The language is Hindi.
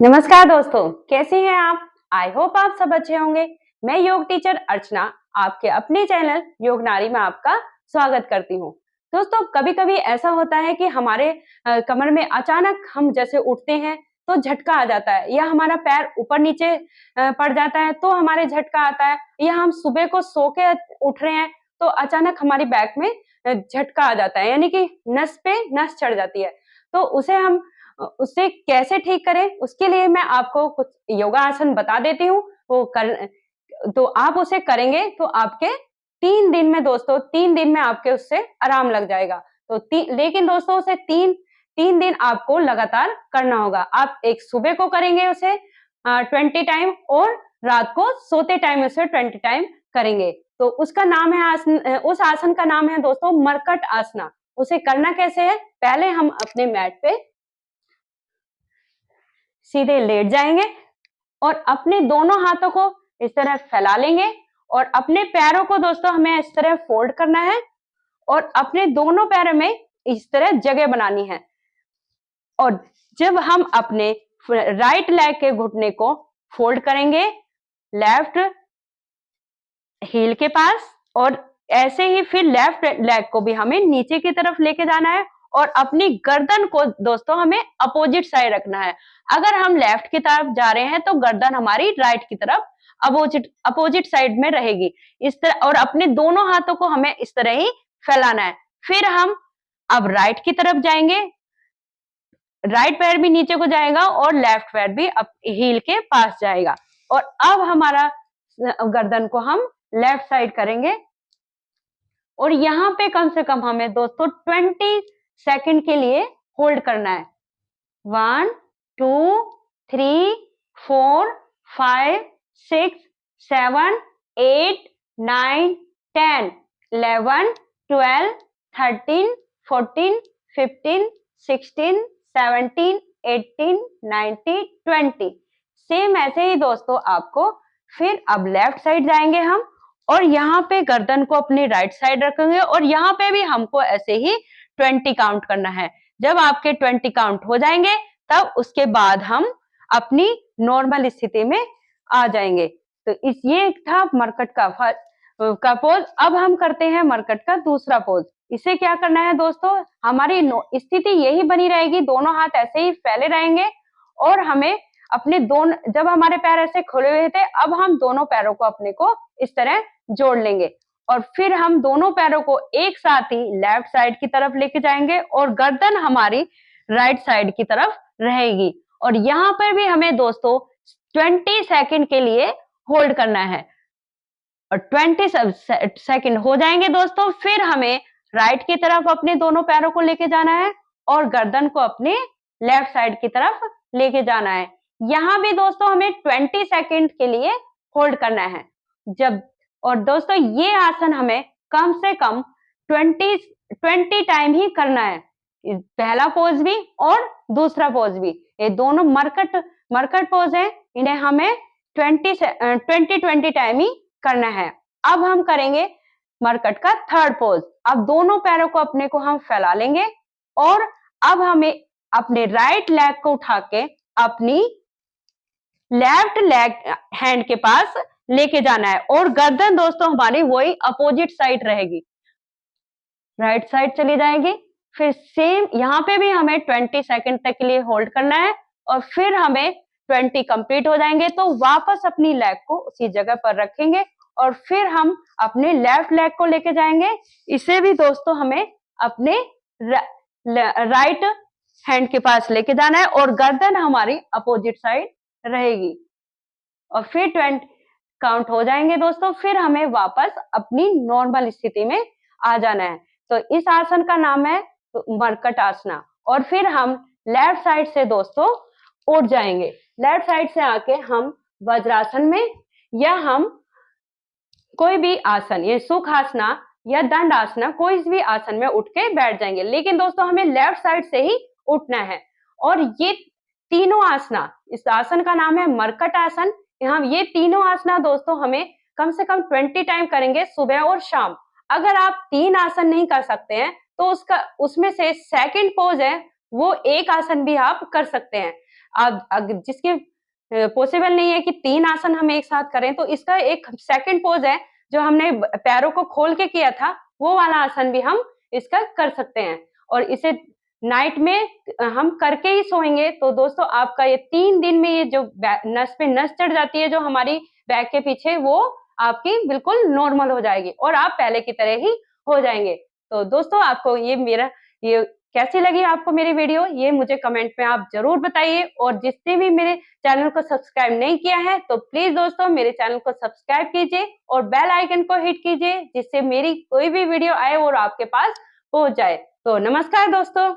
नमस्कार दोस्तों, कैसे हैं आप? आई होप आप सब अच्छे होंगे। मैं योग टीचर अर्चना आपके अपने चैनल योग नारी में आपका स्वागत करती हूँ। दोस्तों, कभी-कभी ऐसा होता है कि हमारे कमर में अचानक हम जैसे उठते हैं तो झटका आ जाता है, या हमारा पैर ऊपर-नीचे पड़ जाता है तो हमारे झटका आता है, या हम सुबह को सो के उठ रहे हैं तो अचानक हमारी बैक में झटका आ जाता है, यानी कि नस पे नस चढ़ जाती है। तो उसे कैसे ठीक करें, उसके लिए मैं आपको कुछ योगा आसन बता देती हूँ। वो कर तो आप उसे करेंगे तो आपके 3 दिन में दोस्तों 3 दिन में आपके उससे आराम लग जाएगा। तो ती लेकिन दोस्तों उसे 3 दिन आपको लगातार करना होगा। आप एक सुबह को करेंगे उसे 20 टाइम, और रात को सोते टाइम उसे 20 टाइम करेंगे। तो उसका नाम है उस आसन का नाम है दोस्तों मरकट आसना। उसे करना कैसे है? पहले हम अपने मैट पे सीधे लेट जाएंगे और अपने दोनों हाथों को इस तरह फैला लेंगे, और अपने पैरों को दोस्तों हमें इस तरह फोल्ड करना है, और अपने दोनों पैरों में इस तरह जगह बनानी है। और जब हम अपने राइट लेग के घुटने को फोल्ड करेंगे लेफ्ट हील के पास, और ऐसे ही फिर लेफ्ट लेग को भी हमें नीचे की तरफ लेके जाना है, और अपनी गर्दन को दोस्तों हमें अपोजिट साइड रखना है। अगर हम लेफ्ट की तरफ जा रहे हैं तो गर्दन हमारी राइट की तरफ अपोजिट अपोजिट साइड में रहेगी इस तरह, और अपने दोनों हाथों को हमें इस तरह ही फैलाना है। फिर हम अब राइट की तरफ जाएंगे, राइट पैर भी नीचे को जाएगा और लेफ्ट पैर भी अब हील के पास जाएगा, और अब हमारा गर्दन को हम लेफ्ट साइड करेंगे, और यहाँ पे कम से कम हमें दोस्तों 20 सेकंड के लिए होल्ड करना है। 1 2 3 4 5 6 7 8 9 10 11 12 13 14 15 16 17 18 19 20। सेम ऐसे ही दोस्तों आपको फिर अब लेफ्ट साइड जाएंगे हम, और यहाँ पे गर्दन को अपनी राइट साइड रखेंगे, और यहाँ पे भी हमको ऐसे ही 20 काउंट करना है। जब आपके 20 काउंट हो जाएंगे तब उसके बाद हम अपनी नॉर्मल स्थिति में आ जाएंगे। तो ये था मरकट का पोज। अब हम करते हैं मरकट का दूसरा पोज। इसे क्या करना है दोस्तों, हमारी स्थिति यही बनी रहेगी, दोनों हाथ ऐसे ही फैले रहेंगे, और हमें अपने दोनों, जब हमारे पैर ऐसे खुले हुए थे, अब हम दोनों पैरों को अपने को इस तरह जोड़ लेंगे, और फिर हम दोनों पैरों को एक साथ ही लेफ्ट साइड की तरफ लेके जाएंगे, और गर्दन हमारी राइट साइड की तरफ रहेगी। और यहाँ पर भी हमें दोस्तों 20 सेकंड के लिए होल्ड करना है, और 20 सेकंड हो जाएंगे दोस्तों, फिर हमें राइट की तरफ अपने दोनों पैरों को लेके जाना है, और गर्दन को अपने लेफ्ट साइड की तरफ लेके जाना है। यहाँ भी दोस्तों हमें 20 सेकंड के लिए होल्ड करना है। जब और दोस्तों ये आसन हमें कम से कम 20 टाइम ही करना है, पहला पोज भी और दूसरा पोज भी। ये दोनों मरकट पोज है, इन्हें हमें 20 टाइम ही करना है। अब हम करेंगे मरकट का थर्ड पोज। अब दोनों पैरों को अपने को हम फैला लेंगे, और अब हमें अपने राइट लेग को उठा के अपनी लेफ्ट लेग हैंड के पास लेके जाना है, और गर्दन दोस्तों हमारी वही अपोजिट साइड रहेगी, राइट साइड चली जाएगी। फिर सेम यहाँ पे भी हमें 20 सेकंड तक के लिए होल्ड करना है, और फिर हमें 20 कंप्लीट हो जाएंगे तो वापस अपनी लेग को उसी जगह पर रखेंगे, और फिर हम अपने लेफ्ट लेग को लेके जाएंगे। इसे भी दोस्तों हमें अपने राइट हैंड के पास लेके जाना है, और गर्दन हमारी अपोजिट साइड रहेगी, और फिर 20 काउंट हो जाएंगे दोस्तों, फिर हमें वापस अपनी नॉर्मल स्थिति में आ जाना है। तो इस आसन का नाम है मरकट आसना। और फिर हम लेफ्ट साइड से दोस्तों उठ जाएंगे, लेफ्ट साइड से आके हम वज्रासन में, या हम कोई भी आसन, ये सुख आसना या दंड आसना, कोई भी आसन में उठ के बैठ जाएंगे। लेकिन दोस्तों हमें लेफ्ट साइड से ही उठना है, और ये तीनों आसना, इस आसन का नाम है मरकट आसन। हम ये तीनों आसना दोस्तों हमें कम से कम 20 टाइम करेंगे, सुबह और शाम। अगर आप 3 आसन नहीं कर सकते हैं तो उसमें से सेकंड पोज है वो एक आसन भी आप कर सकते हैं। आप जिसके पॉसिबल नहीं है कि 3 आसन हम एक साथ करें, तो इसका एक सेकंड पोज़ है, जो हमने पैरों को खोल के किया था, वो वाला आसन भी हम इसका कर सकते हैं। और इसे नाइट में हम करके ही सोएँगे, तो दोस्तों आपका ये 3 दिन में ये जो नस पे नस चढ़ जाती है जो हमारी बैक के पीछे, वो आपकी बिल्कुल नॉर्मल हो जाएगी और आप पहले की तरह ही हो जाएँगे। तो दोस्तों आपको ये कैसी लगी आपको मेरी वीडियो, ये मुझे कमेंट में आप ज़रूर बताइए। और जिसने भी मेरे चैनल को सब्सक्राइब नहीं किया है, तो प्लीज़ दोस्तों मेरे चैनल को सब्सक्राइब कीजिए और बेल आइकन को हिट कीजिए, जिससे मेरी कोई भी वीडियो आए और आपके पास पहुँच जाए। तो नमस्कार दोस्तों।